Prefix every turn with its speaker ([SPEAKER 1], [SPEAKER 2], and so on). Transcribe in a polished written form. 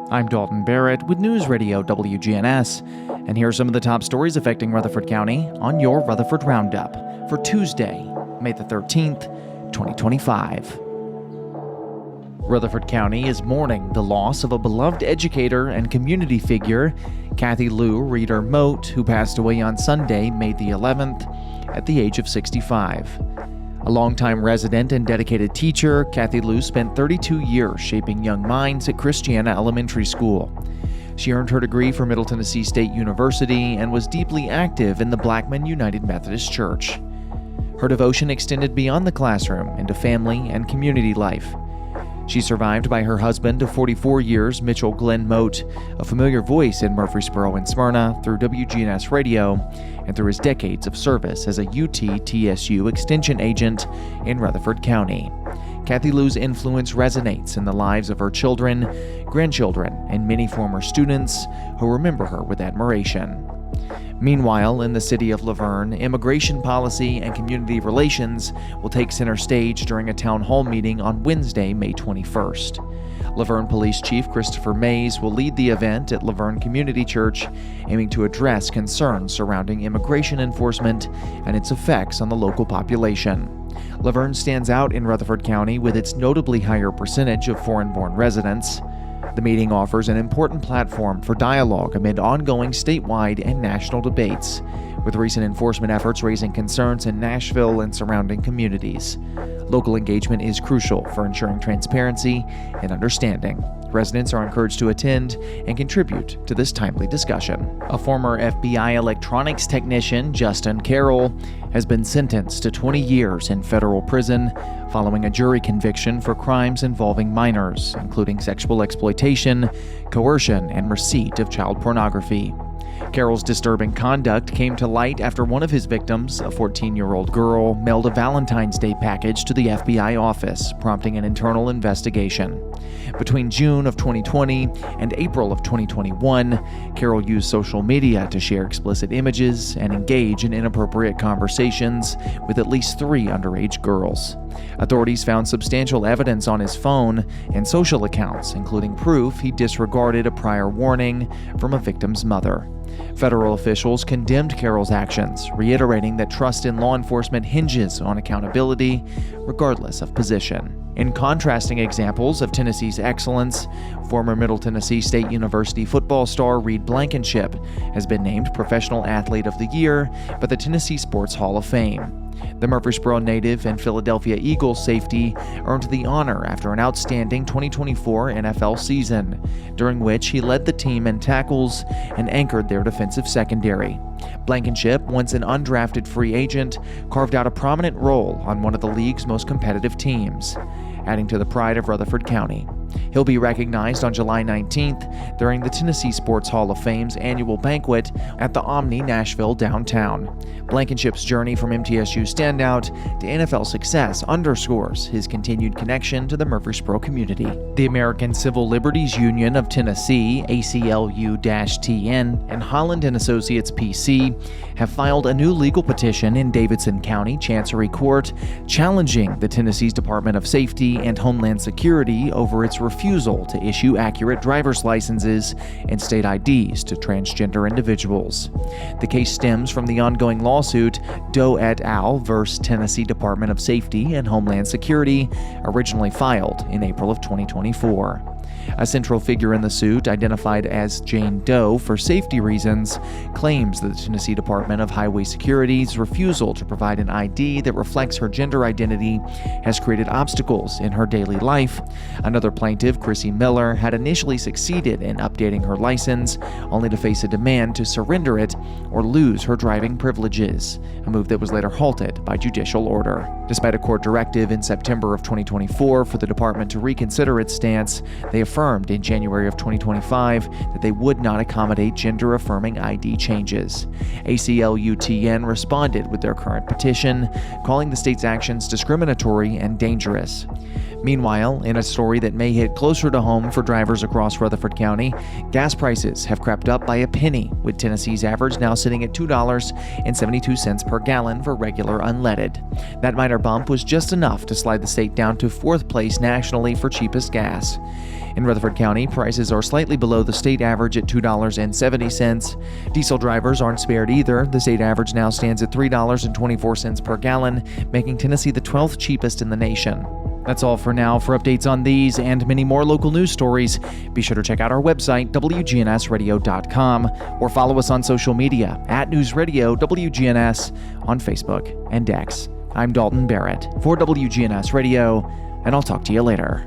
[SPEAKER 1] I'm Dalton Barrett with News Radio WGNS, and here are some of the top stories affecting Rutherford County on your Rutherford Roundup for Tuesday, May the 13th, 2025. Rutherford County is mourning the loss of a beloved educator and community figure, Kathy Lou Reeder Moat, who passed away on Sunday, May the 11th, at the age of 65. A longtime resident and dedicated teacher, Kathy Lou spent 32 years shaping young minds at Christiana Elementary School. She earned her degree from Middle Tennessee State University and was deeply active in the Blackman United Methodist Church. Her devotion extended beyond the classroom into family and community life. She's survived by her husband of 44 years, Mitchell Glenn Moat, a familiar voice in Murfreesboro and Smyrna through WGNS Radio and through his decades of service as a UT-TSU extension agent in Rutherford County. Kathy Lou's influence resonates in the lives of her children, grandchildren, and many former students who remember her with admiration. Meanwhile, in the city of La Vergne, immigration policy and community relations will take center stage during a town hall meeting on Wednesday, May 21st. La Vergne Police Chief Christopher Mays will lead the event at La Vergne Community Church, aiming to address concerns surrounding immigration enforcement and its effects on the local population. La Vergne stands out in Rutherford County with its notably higher percentage of foreign-born residents. The meeting offers an important platform for dialogue amid ongoing statewide and national debates, with recent enforcement efforts raising concerns in Nashville and surrounding communities. Local engagement is crucial for ensuring transparency and understanding. Residents are encouraged to attend and contribute to this timely discussion. A former FBI electronics technician, Justin Carroll, has been sentenced to 20 years in federal prison following a jury conviction for crimes involving minors, including sexual exploitation, coercion, and receipt of child pornography. Carroll's disturbing conduct came to light after one of his victims, a 14-year-old girl, mailed a Valentine's Day package to the FBI office, prompting an internal investigation. Between June of 2020 and April of 2021, Carroll used social media to share explicit images and engage in inappropriate conversations with at least 3 underage girls. Authorities found substantial evidence on his phone and social accounts, including proof he disregarded a prior warning from a victim's mother. Federal officials condemned Carroll's actions, reiterating that trust in law enforcement hinges on accountability, regardless of position. In contrasting examples of Tennessee's excellence, former Middle Tennessee State University football star Reed Blankenship has been named Professional Athlete of the Year by the Tennessee Sports Hall of Fame. The Murfreesboro native and Philadelphia Eagles safety earned the honor after an outstanding 2024 NFL season, during which he led the team in tackles and anchored their defensive secondary. Blankenship, once an undrafted free agent, carved out a prominent role on one of the league's most competitive teams, adding to the pride of Rutherford County. He'll be recognized on July 19th during the Tennessee Sports Hall of Fame's annual banquet at the Omni Nashville downtown. Blankenship's journey from MTSU standout to NFL success underscores his continued connection to the Murfreesboro community. The American Civil Liberties Union of Tennessee, ACLU-TN, and Holland & Associates PC have filed a new legal petition in Davidson County Chancery Court challenging the Tennessee's Department of Safety and Homeland Security over its refusal to issue accurate driver's licenses and state IDs to transgender individuals. The case stems from the ongoing lawsuit Doe et al. Versus Tennessee Department of Safety and Homeland Security, originally filed in April of 2024. A central figure in the suit, identified as Jane Doe for safety reasons, claims that the Tennessee Department of Highway Security's refusal to provide an ID that reflects her gender identity has created obstacles in her daily life. Another plaintiff, Chrissy Miller, had initially succeeded in updating her license, only to face a demand to surrender it or lose her driving privileges, a move that was later halted by judicial order. Despite a court directive in September of 2024 for the department to reconsider its stance, they affirmed in January of 2025 that they would not accommodate gender-affirming ID changes. ACLU-TN responded with their current petition, calling the state's actions discriminatory and dangerous. Meanwhile, in a story that may hit closer to home for drivers across Rutherford County, gas prices have crept up by a penny, with Tennessee's average now sitting at $2.72 per gallon for regular unleaded. That minor bump was just enough to slide the state down to 4th place nationally for cheapest gas. In Rutherford County, prices are slightly below the state average at $2.70. Diesel drivers aren't spared either. The state average now stands at $3.24 per gallon, making Tennessee the 12th cheapest in the nation. That's all for now. For updates on these and many more local news stories, be sure to check out our website, WGNSradio.com, or follow us on social media at News Radio WGNS on Facebook and X. I'm Dalton Barrett for WGNS Radio, and I'll talk to you later.